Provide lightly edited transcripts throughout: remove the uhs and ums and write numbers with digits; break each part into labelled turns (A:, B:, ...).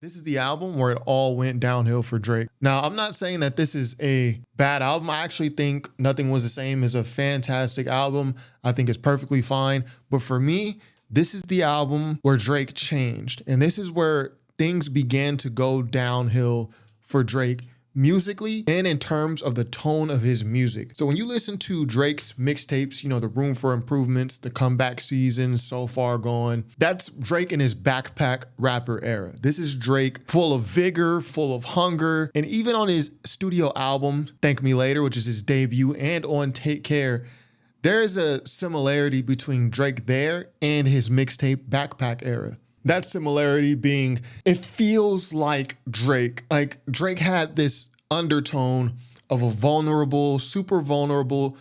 A: This is the album where it all went downhill for Drake. Now, I'm not saying that this is a bad album. I actually think Nothing Was the Same is a fantastic album. I think it's perfectly fine. But for me, this is the album where Drake changed. And this is where things began to go downhill for Drake musically and in terms of the tone of his music. So when you listen to Drake's mixtapes, you know, the Room for Improvements, the Comeback Season, So Far Gone, that's Drake in his backpack rapper era. This is Drake full of vigor, full of hunger. And even on his studio album, Thank Me Later, which is his debut, and on Take Care, there is a similarity between Drake there and his mixtape Backpack era. That similarity being, it feels like Drake. Like Drake had this undertone of a vulnerable, super vulnerable,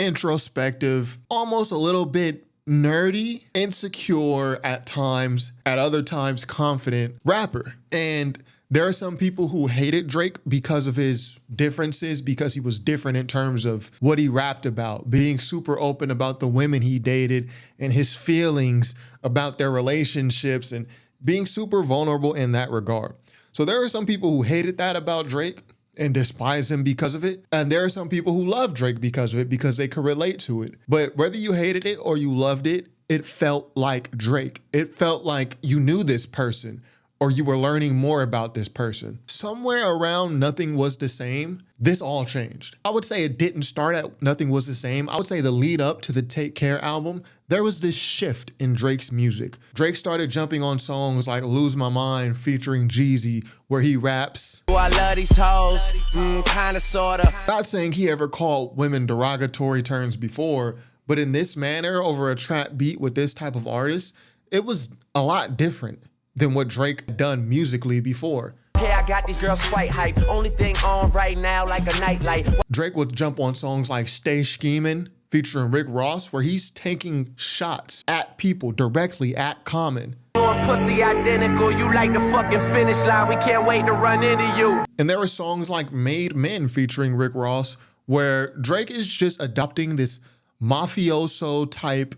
A: introspective, almost a little bit nerdy, insecure at times, at other times confident rapper. And there are some people who hated Drake because of his differences, because he was different in terms of what he rapped about, being super open about the women he dated and his feelings about their relationships and being super vulnerable in that regard. So there are some people who hated that about Drake and despise him because of it. And there are some people who love Drake because of it, because they could relate to it. But whether you hated it or you loved it, it felt like Drake. It felt like you knew this person, or you were learning more about this person. Somewhere around Nothing Was the Same, this all changed. I would say it didn't start at Nothing Was the Same. I would say the lead up to the Take Care album, there was this shift in Drake's music. Drake started jumping on songs like Lose My Mind featuring Jeezy, where he raps, "Oh, I love these hoes, kinda, sorta." Not saying he ever called women derogatory terms before, but in this manner, over a trap beat with this type of artist, it was a lot different than what Drake had done musically before.
B: Yeah, I got these girls quite hype. Only thing on right now like a nightlight.
A: Drake would jump on songs like Stay Schemin' featuring Rick Ross, where he's taking shots at people directly at Common.
B: Pussy identical, you like the fucking finish line. We can't wait to run into you.
A: And there were songs like Made Men featuring Rick Ross, where Drake is just adopting this mafioso type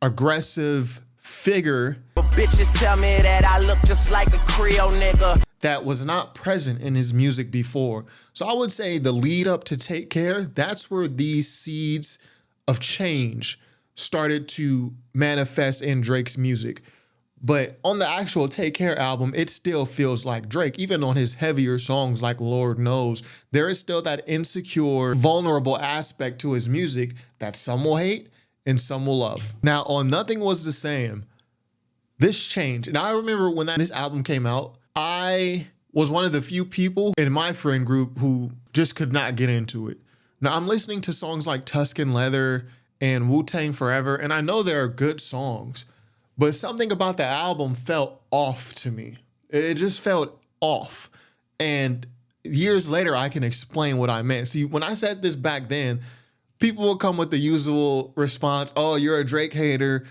A: aggressive figure.
B: Bitches tell me that I look just like a Creole nigga
A: That was not present in his music before. So I would say the lead up to Take Care, that's where these seeds of change started to manifest in Drake's music. But on the actual Take Care album, it still feels like Drake. Even on his heavier songs like Lord Knows, there is still that insecure, vulnerable aspect to his music that some will hate and some will love. Now, on Nothing Was the Same, this changed. And I remember when this album came out, I was one of the few people in my friend group who just could not get into it. Now, I'm listening to songs like Tuscan Leather and Wu-Tang Forever, and I know there are good songs, but something about the album felt off to me. It just felt off. And years later, I can explain what I meant. See, when I said this back then, people will come with the usual response, "Oh, you're a Drake hater.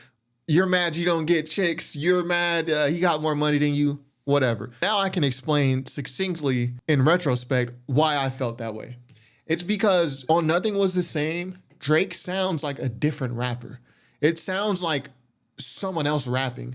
A: You're mad you don't get chicks. You're mad he got more money than you." Whatever. Now I can explain succinctly in retrospect why I felt that way. It's because on Nothing Was the Same, Drake sounds like a different rapper. It sounds like someone else rapping.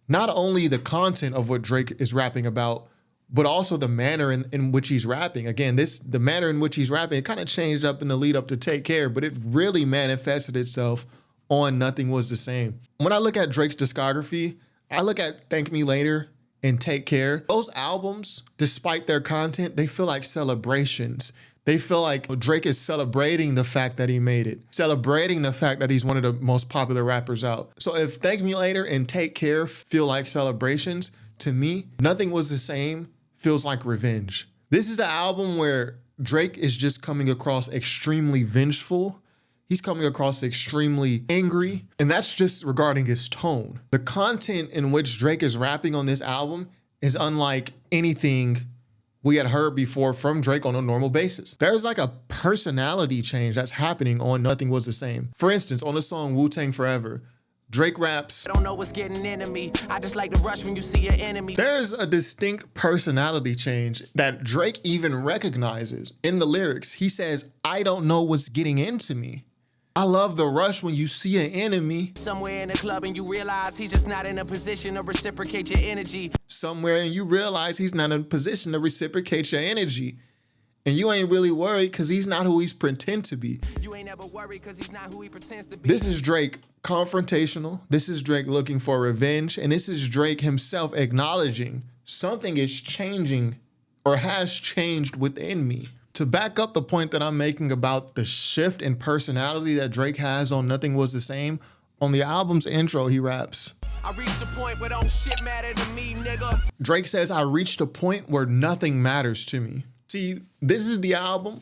A: Not only the content of what Drake is rapping about, but also the manner in which he's rapping. Again, the manner in which he's rapping, it kind of changed up in the lead up to Take Care, but it really manifested itself on Nothing Was the Same. When I look at Drake's discography, I look at Thank Me Later and Take Care. Those albums, despite their content, they feel like celebrations. They feel like Drake is celebrating the fact that he made it, celebrating the fact that he's one of the most popular rappers out. So if Thank Me Later and Take Care feel like celebrations, to me, Nothing Was the Same feels like revenge. This is the album where Drake is just coming across extremely vengeful. He's coming across extremely angry, and that's just regarding his tone. The content in which Drake is rapping on this album is unlike anything we had heard before from Drake on a normal basis. There's like a personality change that's happening on Nothing Was the Same. For instance, on the song Wu-Tang Forever, Drake raps,
B: I don't know what's getting into me. I just like to rush when you see your enemy.
A: There's a distinct personality change that Drake even recognizes in the lyrics. He says, "I don't know what's getting into me." I love the rush when you see an enemy.
B: Somewhere in the club and you realize he's just not in a position to reciprocate your energy.
A: Somewhere and you realize he's not in a position to reciprocate your energy. And you ain't really worried because he's not who he's pretend to be.
B: You ain't never worried because he's not who he pretends to be.
A: This is Drake confrontational. This is Drake looking for revenge. And this is Drake himself acknowledging something is changing or has changed within me. To back up the point that I'm making about the shift in personality that Drake has on Nothing Was the Same, on the album's intro, he raps,
B: I reached a point where don't shit matter to me, nigga.
A: Drake says, I reached a point where nothing matters to me. See, this is the album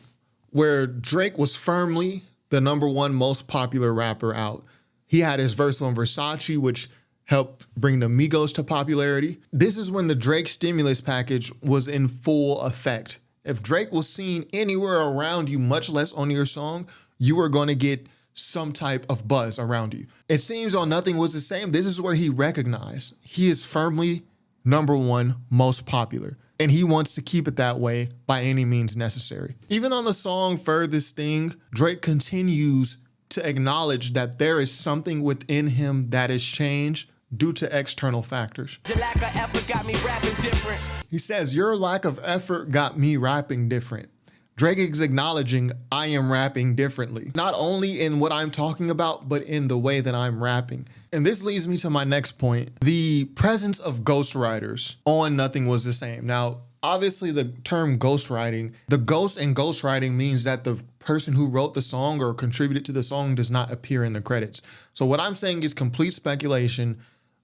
A: where Drake was firmly the #1 most popular rapper out. He had his verse on Versace, which helped bring the Migos to popularity. This is when the Drake stimulus package was in full effect. If Drake was seen anywhere around you, much less on your song, you were going to get some type of buzz around you. It seems on Nothing Was the Same, this is where he recognized he is firmly #1 most popular. And he wants to keep it that way by any means necessary. Even on the song Furthest Thing, Drake continues to acknowledge that there is something within him that has changed due to external factors.
B: The lack of effort got me rapping different.
A: He says, your lack of effort got me rapping different. Drake is acknowledging I am rapping differently, not only in what I'm talking about, but in the way that I'm rapping. And this leads me to my next point, the presence of ghostwriters on Nothing Was the Same. Now, obviously the term ghostwriting, the ghost in ghostwriting means that the person who wrote the song or contributed to the song does not appear in the credits. So what I'm saying is complete speculation,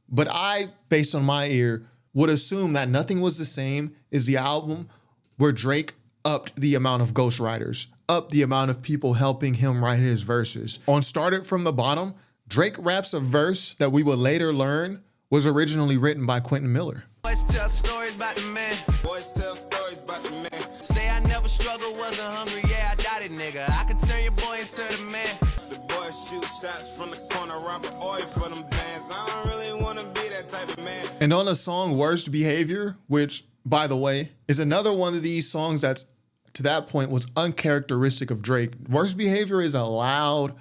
A: but I, based on my ear, would assume that Nothing Was the Same is the album where Drake upped the amount of ghostwriters, upped the amount of people helping him write his verses. On Started From the Bottom, Drake raps a verse that we would later learn was originally written by Quentin Miller.
B: Boys tell stories about the man. Boys tell stories about the man. Say I never struggled, wasn't hungry, yeah, I got it, nigga. I could turn your boy into the man. The boys shoot shots from the corner, Robert Oy for them bands. I don't really want to be that type of man.
A: And on the song Worst Behavior, which, by the way, is another one of these songs that's, to that point, was uncharacteristic of Drake. Worst Behavior is a loud,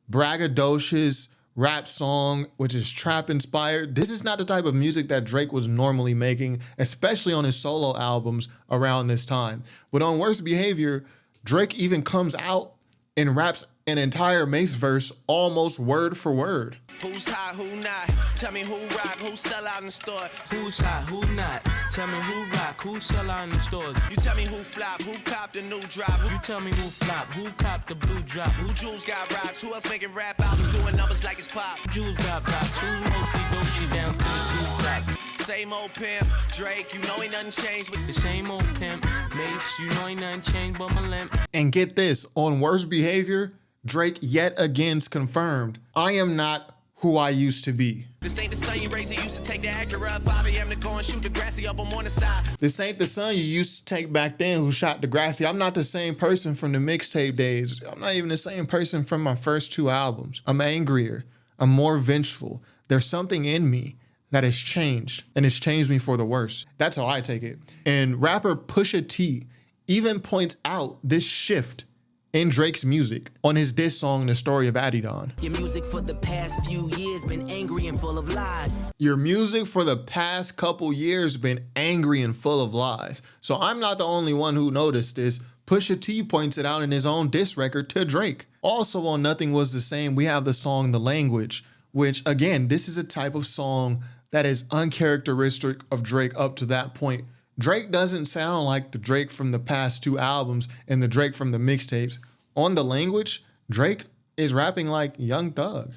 A: braggadocious rap song, which is trap inspired. This is not the type of music that Drake was normally making, especially on his solo albums around this time. But on Worst Behavior, Drake even comes out and raps an entire Mace verse almost word for word.
B: Who's hot, who not? Tell me who rock, who sell out in the store.
C: Who's hot, who not? Tell me who rock, who sell out in the stores.
B: You tell me who flop, who copped the new drop.
C: You tell me who flop, who copped the blue drop.
B: Who Jules got rocks, who else making rap albums doing numbers like it's pop.
C: Jules got rocks, who's mostly Gucci down to the blue drop.
B: Same old pimp, Drake, you know ain't nothing changed with
C: The same old pimp, Mace, you know ain't nothing changed but my limp.
A: And get this, on Worst Behavior, Drake yet again's confirmed, I am not who I used to be.
B: This ain't the sun you raised, used to take the Acura at 5 a.m. to go and shoot the grassy up on morning side.
A: This ain't the son you used to take back then who shot Degrassi. I'm not the same person from the mixtape days. I'm not even the same person from my first 2 albums. I'm angrier. I'm more vengeful. There's something in me that has changed, and it's changed me for the worse. That's how I take it. And rapper Pusha T even points out this shift in Drake's music on his diss song, The Story of Adidon.
D: Your music for the past few years been angry and full of lies.
A: Your music for the past couple years been angry and full of lies. So I'm not the only one who noticed this. Pusha T points it out in his own diss record to Drake. Also on Nothing Was the Same, we have the song The Language, which again, this is a type of song that is uncharacteristic of Drake up to that point. Drake doesn't sound like the Drake from the past 2 albums and the Drake from the mixtapes. On The Language, Drake is rapping like Young Thug.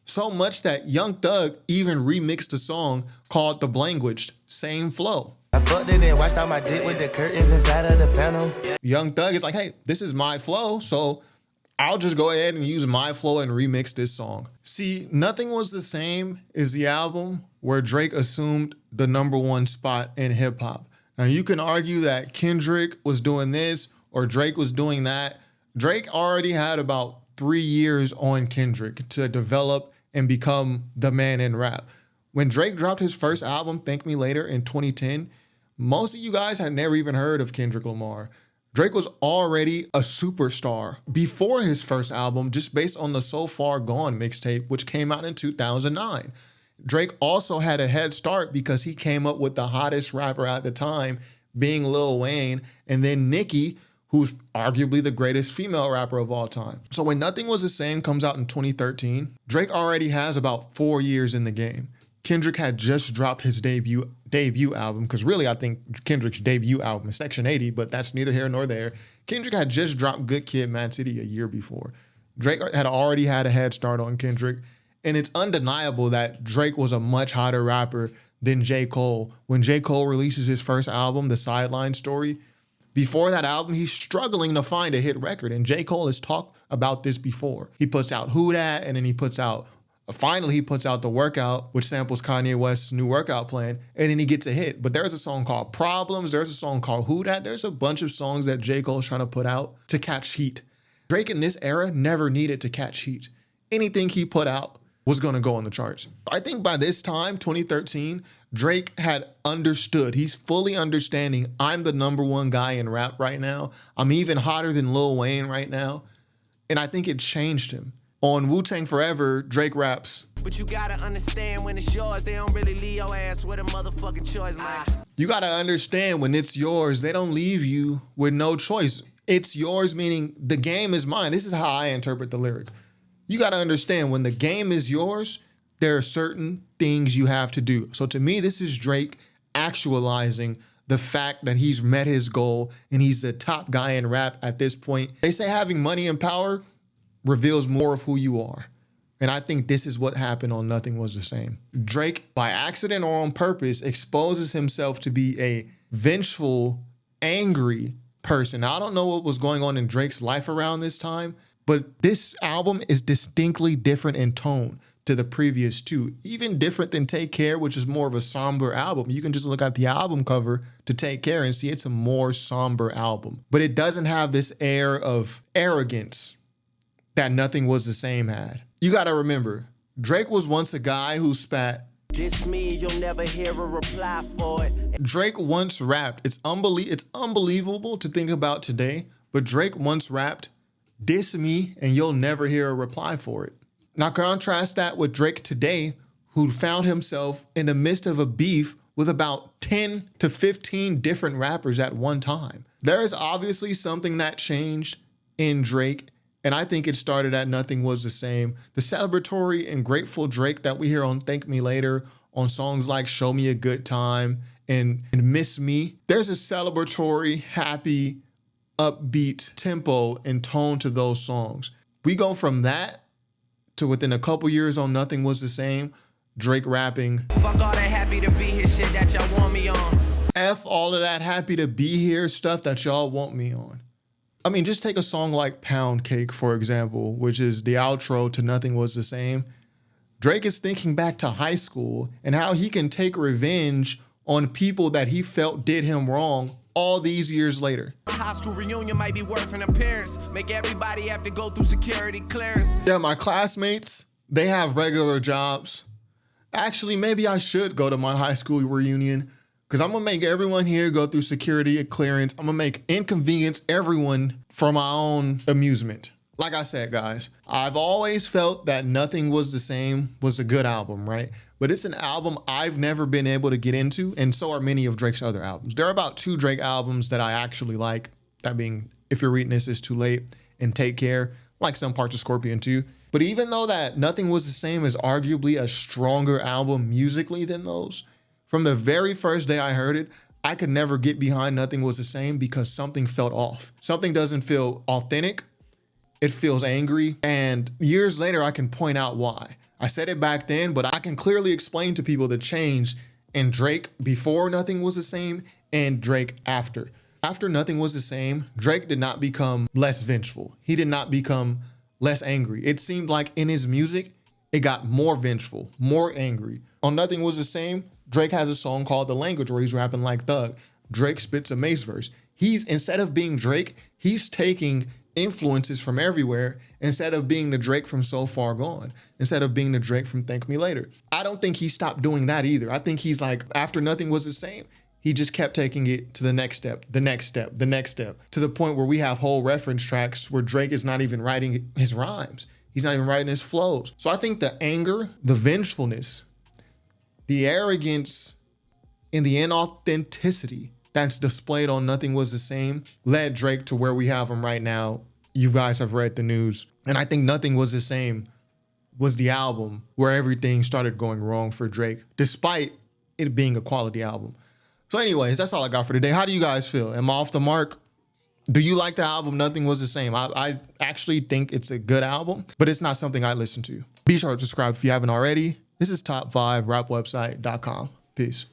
A: So much that Young Thug even remixed a song called The Blanguaged, same flow.
E: I fucked it and washed out my dick with the curtains inside of the Phantom.
A: Young Thug is like, hey, this is my flow, so I'll just go ahead and use my flow and remix this song. See, Nothing Was the Same is the album where Drake assumed the #1 spot in hip hop. Now, you can argue that Kendrick was doing this or Drake was doing that. Drake already had about 3 years on Kendrick to develop and become the man in rap. When Drake dropped his first album, Thank Me Later, in 2010, most of you guys had never even heard of Kendrick Lamar. Drake was already a superstar before his first album, just based on the So Far Gone mixtape, which came out in 2009. Drake also had a head start because he came up with the hottest rapper at the time, being Lil Wayne, and then Nicki, who's arguably the greatest female rapper of all time. So when Nothing Was the Same comes out in 2013, Drake already has about 4 years in the game. Kendrick had just dropped his debut album, because really I think Kendrick's debut album is Section 80, but that's neither here nor there. Kendrick had just dropped Good Kid, Mad City a year before. Drake had already had a head start on Kendrick, and it's undeniable that Drake was a much hotter rapper than J. Cole. When J. Cole releases his first album, The Sideline Story, before that album, he's struggling to find a hit record, and J. Cole has talked about this before. He puts out Who Dat, and then he puts out The Workout, which samples Kanye West's new workout plan, and then he gets a hit. But there's a song called Problems, there's a song called Who Dat, there's a bunch of songs that J. Cole's trying to put out to catch heat. Drake in this era never needed to catch heat. Anything he put out was gonna go on the charts. I think by this time, 2013, Drake had understood, he's fully understanding, I'm the #1 guy in rap right now. I'm even hotter than Lil Wayne right now. And I think it changed him. On Wu-Tang Forever, Drake raps,
B: But you gotta understand when it's yours, they don't really leave your ass with a motherfucking choice, man.
A: you gotta understand when it's yours, they don't leave you with no choice. It's yours, meaning the game is mine. This is how I interpret the lyric. You gotta understand when the game is yours, there are certain things you have to do. So to me, this is Drake actualizing the fact that he's met his goal and he's the top guy in rap at this point. They say having money and power reveals more of who you are. And I think this is what happened on Nothing Was the Same. Drake, by accident or on purpose, exposes himself to be a vengeful, angry person. Now, I don't know what was going on in Drake's life around this time, but this album is distinctly different in tone to the previous two. Even different than Take Care, which is more of a somber album. You can just look at the album cover to Take Care and see it's a more somber album. But it doesn't have this air of arrogance that Nothing Was the Same had. You gotta remember, Drake was once a guy who spat,
B: Diss me, you'll never hear a reply for it.
A: Drake once rapped, it's unbelievable to think about today, but Drake once rapped, diss me and you'll never hear a reply for it. Now contrast that with Drake today, who found himself in the midst of a beef with about 10 to 15 different rappers at one time. There is obviously something that changed in Drake, and I think it started at Nothing Was the Same. The celebratory and grateful Drake that we hear on Thank Me Later, on songs like Show Me a Good Time and Miss Me, there's a celebratory, happy, upbeat tempo and tone to those songs. We go from that to within a couple years on Nothing Was the Same, Drake rapping,
B: Fuck all that happy to be here shit that y'all want me on.
A: F all of that happy to be here stuff that y'all want me on. I mean, just take a song like Pound Cake, for example, which is the outro to Nothing Was the Same. Drake is thinking back to high school and how he can take revenge on people that he felt did him wrong all these years later.
B: High school reunion might be worth an appearance. Make everybody have to go through security clearance.
A: Yeah, my classmates, they have regular jobs. Actually, maybe I should go to my high school reunion, because I'm gonna make everyone here go through security clearance. I'm gonna inconvenience everyone for my own amusement. Like I said, guys, I've always felt that Nothing Was the Same was a good album, right? But it's an album I've never been able to get into, and so are many of Drake's other albums. There are about 2 Drake albums that I actually like, that being If You're Reading This, It's Too Late, and Take Care, like some parts of Scorpion too. But even though that Nothing Was the Same is arguably a stronger album musically than those, from the very first day I heard it, I could never get behind Nothing Was the Same because something felt off. Something doesn't feel authentic. It feels angry. And years later, I can point out why. I said it back then, but I can clearly explain to people the change in Drake before Nothing Was the Same and Drake after. After Nothing Was the Same, Drake did not become less vengeful. He did not become less angry. It seemed like in his music, it got more vengeful, more angry. On Nothing Was the Same, Drake has a song called The Language where he's rapping like Thug. Drake spits a Mace verse. Instead of being Drake, he's taking influences from everywhere instead of being the Drake from So Far Gone, instead of being the Drake from Thank Me Later. I don't think he stopped doing that either. I think he's like, after Nothing Was the Same, He just kept taking it to the next step, the next step, the next step, to the point where we have whole reference tracks where Drake is not even writing his rhymes. He's not even writing his flows. So I think the anger, the vengefulness, the arrogance, and the inauthenticity that's displayed on Nothing Was the Same led Drake to where we have him right now. You guys have read the news. And I think Nothing Was the Same was the album where everything started going wrong for Drake, despite it being a quality album. So anyways, that's all I got for today. How do you guys feel? Am I off the mark? Do you like the album Nothing Was the Same? I actually think it's a good album, but it's not something I listen to. Be sure to subscribe if you haven't already. This is top5rapwebsite.com. Peace.